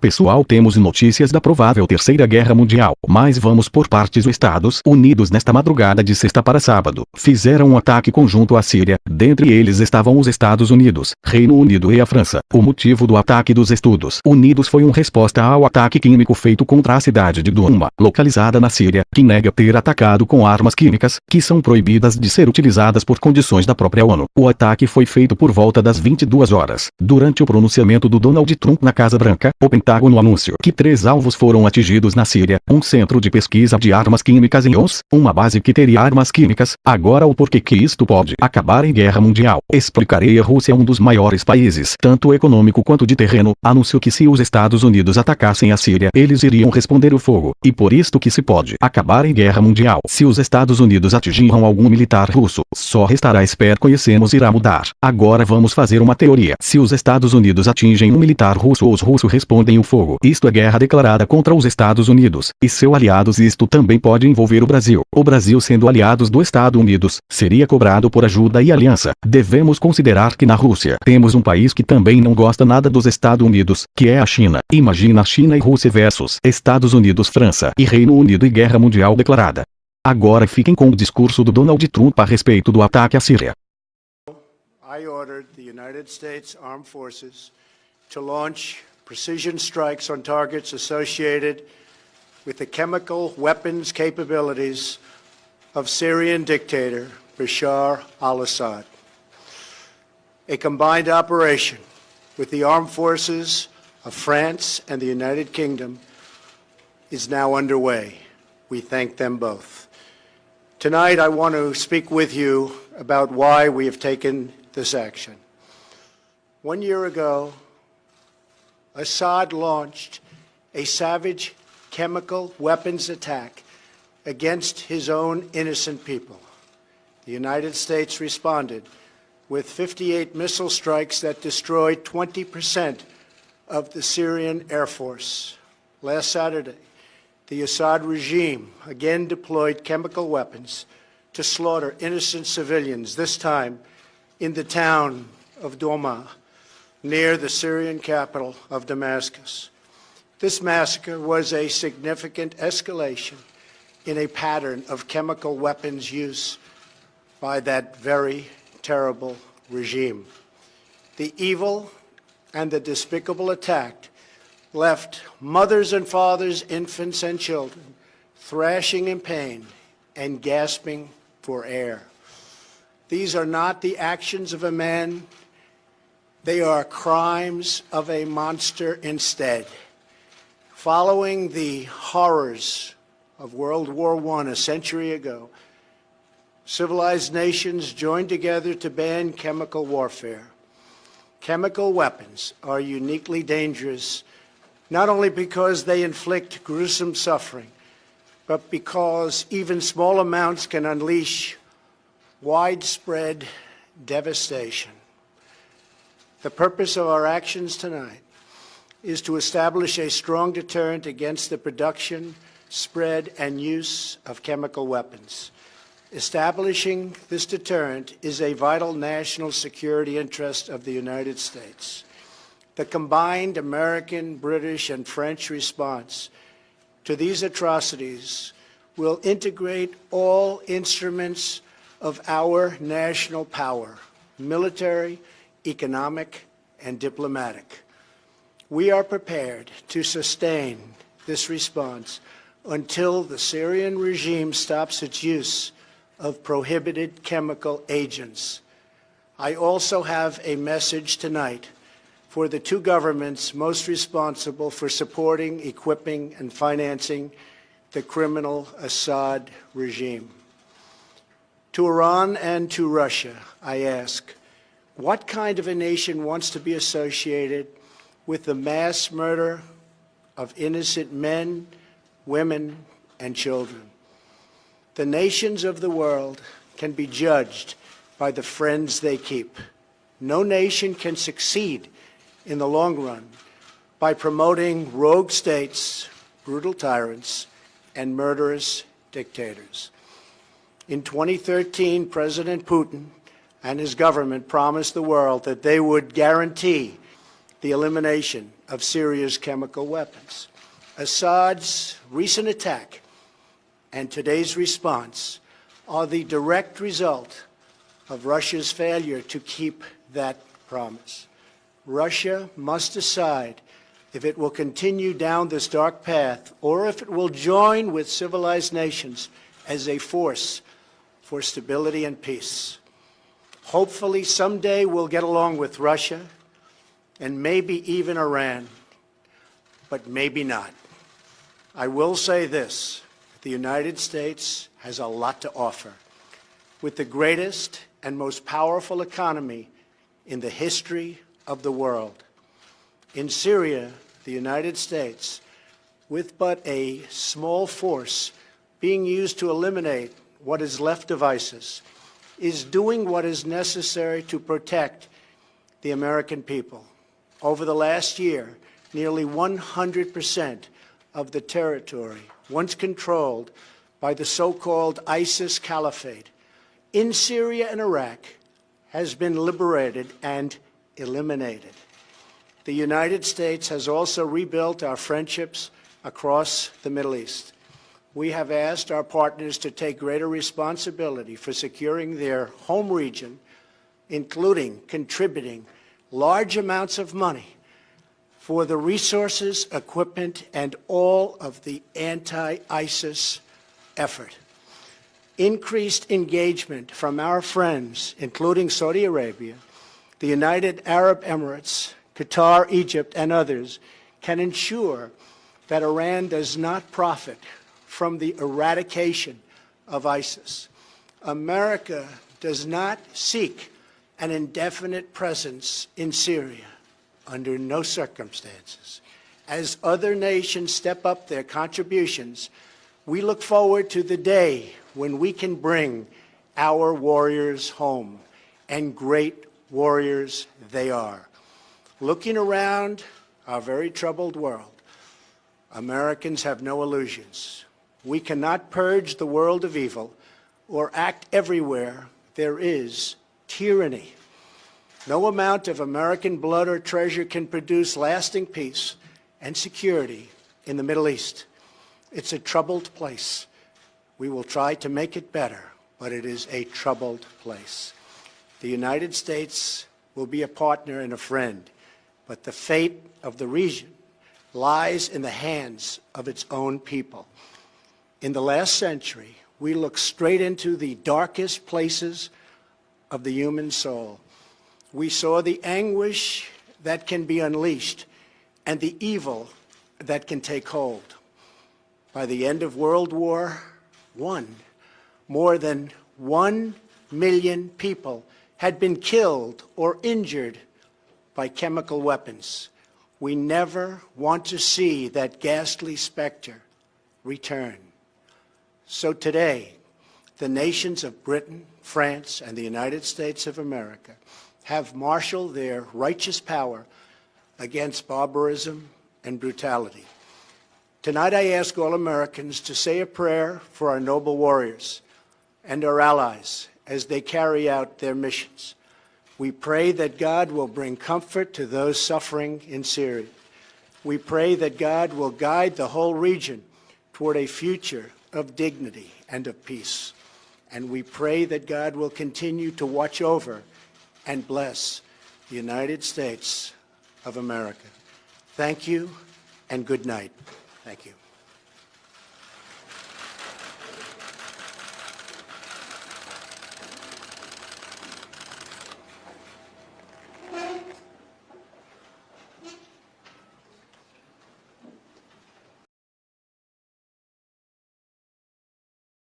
Pessoal, temos notícias da provável Terceira Guerra Mundial, mas vamos por partes. Os Estados Unidos nesta madrugada de sexta para sábado, fizeram um ataque conjunto à Síria, dentre eles estavam os Estados Unidos, Reino Unido e a França. O motivo do ataque dos Estados Unidos foi uma resposta ao ataque químico feito contra a cidade de Douma, localizada na Síria, que nega ter atacado com armas químicas, que são proibidas de ser utilizadas por condições da própria ONU. O ataque foi feito por volta das 22 horas, durante o pronunciamento do Donald Trump na Casa Branca. O Pentágono anunciou que 3 alvos foram atingidos na Síria, um centro de pesquisa de armas químicas em Os, uma base que teria armas químicas. Agora o porquê que isto pode acabar em guerra mundial. Explicarei. A Rússia é um dos maiores países, tanto econômico quanto de terreno, anunciou que se os Estados Unidos atacassem a Síria, eles iriam responder o fogo, e por isto que se pode acabar em guerra mundial. Se os Estados Unidos atingirem algum militar russo, só restará esperar. Conhecemos irá mudar. Agora vamos fazer uma teoria. Se os Estados Unidos atingem um militar russo, os russos respondem o fogo. Isto é guerra declarada contra os Estados Unidos e seus aliados. Isto também pode envolver o Brasil. O Brasil, sendo aliados dos Estados Unidos, seria cobrado por ajuda e aliança. Devemos considerar que na Rússia temos um país que também não gosta nada dos Estados Unidos, que é a China. Imagina a China e Rússia versus Estados Unidos, França e Reino Unido e guerra mundial declarada. Agora fiquem com o discurso do Donald Trump a respeito do ataque à Síria. I ordered the United States Armed Forces to launch precision strikes on targets associated with the chemical weapons capabilities of Syrian dictator Bashar al-Assad. A combined operation with the armed forces of France and the United Kingdom is now underway. We thank them both. Tonight, I want to speak with you about why we have taken this action. 1 year ago, Assad launched a savage chemical weapons attack against his own innocent people. The United States responded with 58 missile strikes that destroyed 20% of the Syrian Air Force. Last Saturday, the Assad regime again deployed chemical weapons to slaughter innocent civilians, this time in the town of Douma, near the Syrian capital of Damascus. This massacre was a significant escalation in a pattern of chemical weapons use by that very terrible regime. The evil and the despicable attack left mothers and fathers, infants and children thrashing in pain and gasping for air. These are not the actions of a man, they are crimes of a monster instead. Following the horrors of World War I a century ago, civilized nations joined together to ban chemical warfare. Chemical weapons are uniquely dangerous, not only because they inflict gruesome suffering, but because even small amounts can unleash widespread devastation. The purpose of our actions tonight is to establish a strong deterrent against the production, spread, and use of chemical weapons. Establishing this deterrent is a vital national security interest of the United States. The combined American, British, and French response to these atrocities will integrate all instruments of our national power, military, economic, and diplomatic. We are prepared to sustain this response until the Syrian regime stops its use of prohibited chemical agents. I also have a message tonight for the two governments most responsible for supporting, equipping, and financing the criminal Assad regime. To Iran and to Russia, I ask, what kind of a nation wants to be associated with the mass murder of innocent men, women, and children? The nations of the world can be judged by the friends they keep. No nation can succeed in the long run by promoting rogue states, brutal tyrants, and murderous dictators. In 2013, President Putin and his government promised the world that they would guarantee the elimination of Syria's chemical weapons. Assad's recent attack and today's response are the direct result of Russia's failure to keep that promise. Russia must decide if it will continue down this dark path or if it will join with civilized nations as a force for stability and peace. Hopefully someday we'll get along with Russia and maybe even Iran, but maybe not. I will say this, the United States has a lot to offer. With the greatest and most powerful economy in the history of the world. In Syria, the United States, with but a small force being used to eliminate what is left of ISIS, is doing what is necessary to protect the American people. Over the last year, nearly 100% of the territory once controlled by the so-called ISIS Caliphate in Syria and Iraq has been liberated and eliminated. The United States has also rebuilt our friendships across the Middle East. We have asked our partners to take greater responsibility for securing their home region, including contributing large amounts of money for the resources, equipment, and all of the anti-ISIS effort. Increased engagement from our friends, including Saudi Arabia, the United Arab Emirates, Qatar, Egypt, and others, can ensure that Iran does not profit from the eradication of ISIS. America does not seek an indefinite presence in Syria under no circumstances. As other nations step up their contributions, we look forward to the day when we can bring our warriors home, and great warriors they are. Looking around our very troubled world, Americans have no illusions. We cannot purge the world of evil or act everywhere there is tyranny. No amount of American blood or treasure can produce lasting peace and security in the Middle East. It's a troubled place. We will try to make it better, but it is a troubled place. The United States will be a partner and a friend, but the fate of the region lies in the hands of its own people. In the last century, we looked straight into the darkest places of the human soul. We saw the anguish that can be unleashed and the evil that can take hold. By the end of World War I, more than 1 million people had been killed or injured by chemical weapons. We never want to see that ghastly specter return. So today, the nations of Britain, France, and the United States of America have marshaled their righteous power against barbarism and brutality. Tonight I ask all Americans to say a prayer for our noble warriors and our allies as they carry out their missions. We pray that God will bring comfort to those suffering in Syria. We pray that God will guide the whole region toward a future of dignity and of peace. And we pray that God will continue to watch over and bless the United States of America. Thank you and good night. Thank you.